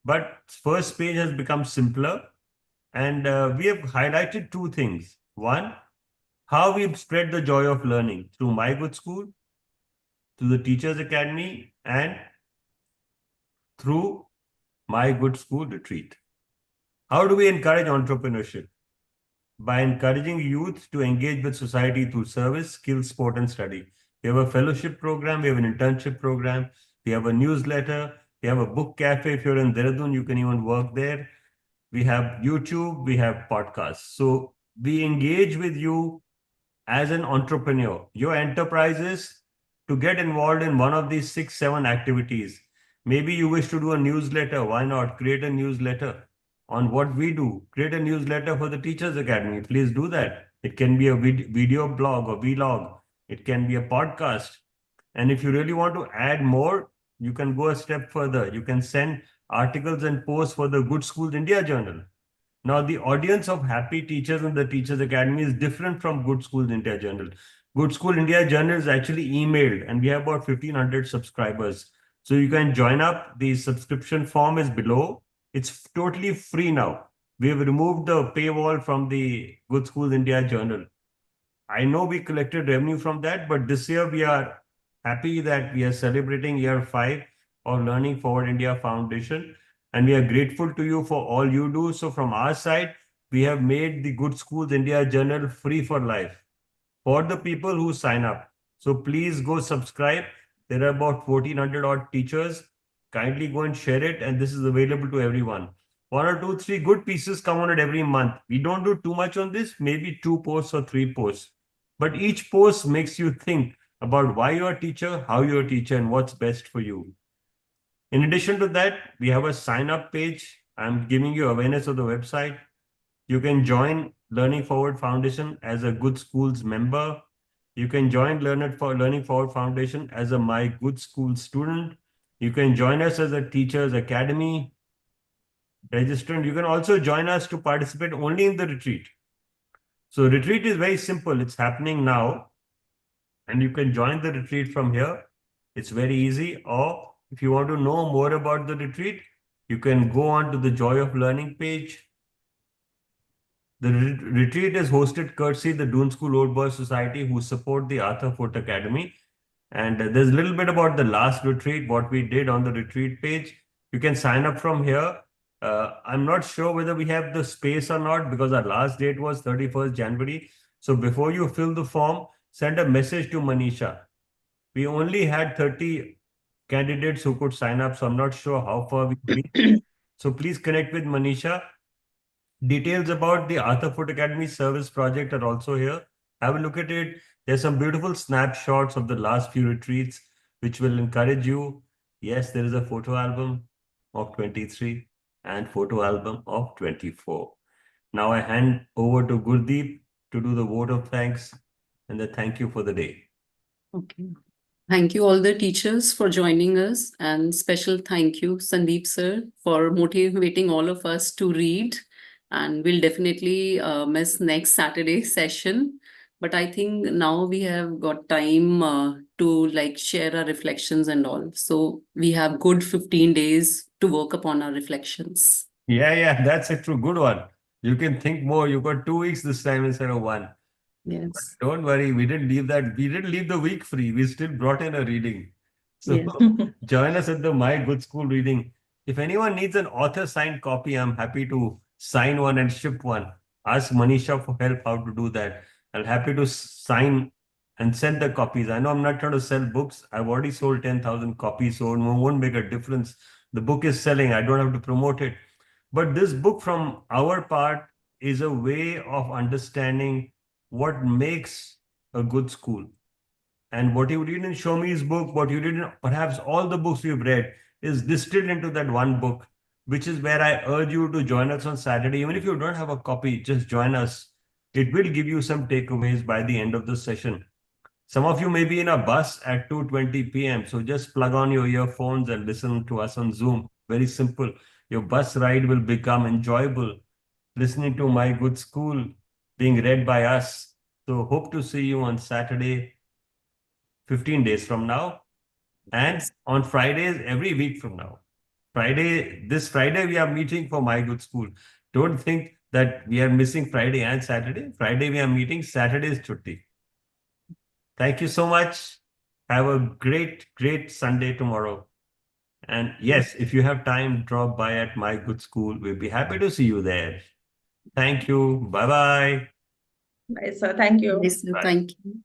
but first page has become simpler. And we have highlighted 2 things. One, how we've spread the joy of learning through My Good School. through the Teachers Academy and through My Good School Retreat. How do we encourage entrepreneurship? By encouraging youth to engage with society through service, skills, sport, and study. We have a fellowship program, we have an internship program, we have a newsletter, we have a book cafe. If you're in Dehradun, you can even work there. We have YouTube, we have podcasts. So we engage with you as an entrepreneur. Your enterprise is to get involved in one of these 6, 7 activities. Maybe you wish to do a newsletter. Why not create a newsletter on what we do? Create a newsletter for the Teachers Academy. Please do that. It can be a video blog or vlog. It can be a podcast. And if you really want to add more, you can go a step further. You can send articles and posts for the Good Schools India Journal. Now, the audience of happy teachers in the Teachers Academy is different from Good Schools India Journal. Good School India Journal is actually emailed, and we have about 1,500 subscribers. So you can join up. The subscription form is below. It's totally free now. We have removed the paywall from the Good Schools India Journal. I know we collected revenue from that, but this year we are happy that we are celebrating year 5 of Learning Forward India Foundation. And we are grateful to you for all you do. So from our side, we have made the Good Schools India Journal free for life for the people who sign up. So please go subscribe. There are about 1,400 odd teachers. Kindly go and share it. And this is available to everyone. 1 or 2, 3 good pieces come on it every month. We don't do too much on this, maybe 2 posts or 3 posts. But each post makes you think about why you're a teacher, how you're a teacher, and what's best for you. In addition to that, we have a sign-up page. I'm giving you awareness of the website. You can join Learning Forward Foundation as a Good Schools member. You can join Learning Forward Foundation as a My Good School student. You can join us as a Teachers Academy registrant. You can also join us to participate only in the retreat. So retreat is very simple. It's happening now. And you can join the retreat from here. It's very easy. Or if you want to know more about the retreat, you can go on to the Joy of Learning page. The retreat is hosted courtesy the Doon School Old Boys Society, who support the Arthur Foot Academy. And there's a little bit about the last retreat, what we did on the retreat page. You can sign up from here. I'm not sure whether we have the space or not because our last date was 31st January. So before you fill the form, send a message to Manisha. We only had 30 candidates who could sign up, so I'm not sure how far we've been. So please connect with Manisha. Details about the Arthur Foot Academy service project are also here. Have a look at it. There's some beautiful snapshots of the last few retreats, which will encourage you. Yes, there is a photo album of 23 and photo album of 24. Now I hand over to Gurdeep to do the vote of thanks and the thank you for the day. Okay. Thank you all the teachers for joining us, and special thank you Sandeep sir for motivating all of us to read. And we'll definitely miss next Saturday session. But I think now we have got time to like share our reflections and all. So we have good 15 days to work upon our reflections. Yeah, that's a true good one. You can think more. You got 2 weeks this time instead of 1. Yes. But don't worry, we didn't leave that. We didn't leave the week free. We still brought in a reading. So Yes. join us at the My Good School reading. If anyone needs an author signed copy, I'm happy to sign one and ship one. Ask Manisha for help how to do that. I'm happy to sign and send the copies. I know I'm not trying to sell books. I've already sold 10,000 copies, so it won't make a difference. The book is selling. I don't have to promote it. But this book from our part is a way of understanding what makes a good school. And what you read in Shomi's book, what you read in perhaps all the books we've read, is distilled into that one book, which is where I urge you to join us on Saturday. Even if you don't have a copy, just join us. It will give you some takeaways by the end of the session. Some of you may be in a bus at 2:20 p.m. So just plug on your earphones and listen to us on Zoom. Very simple. Your bus ride will become enjoyable. Listening to My Good School being read by us. So hope to see you on Saturday, 15 days from now, and on Fridays every week from now. This Friday, we are meeting for My Good School. Don't think that we are missing Friday and Saturday. Friday, we are meeting. Saturday is chutti. Thank you so much. Have a great Sunday tomorrow. And yes, if you have time, drop by at my good school. We'll be happy to see you there. Thank you. Bye-bye. Bye, sir. Thank you. Yes, sir. Bye. Thank you.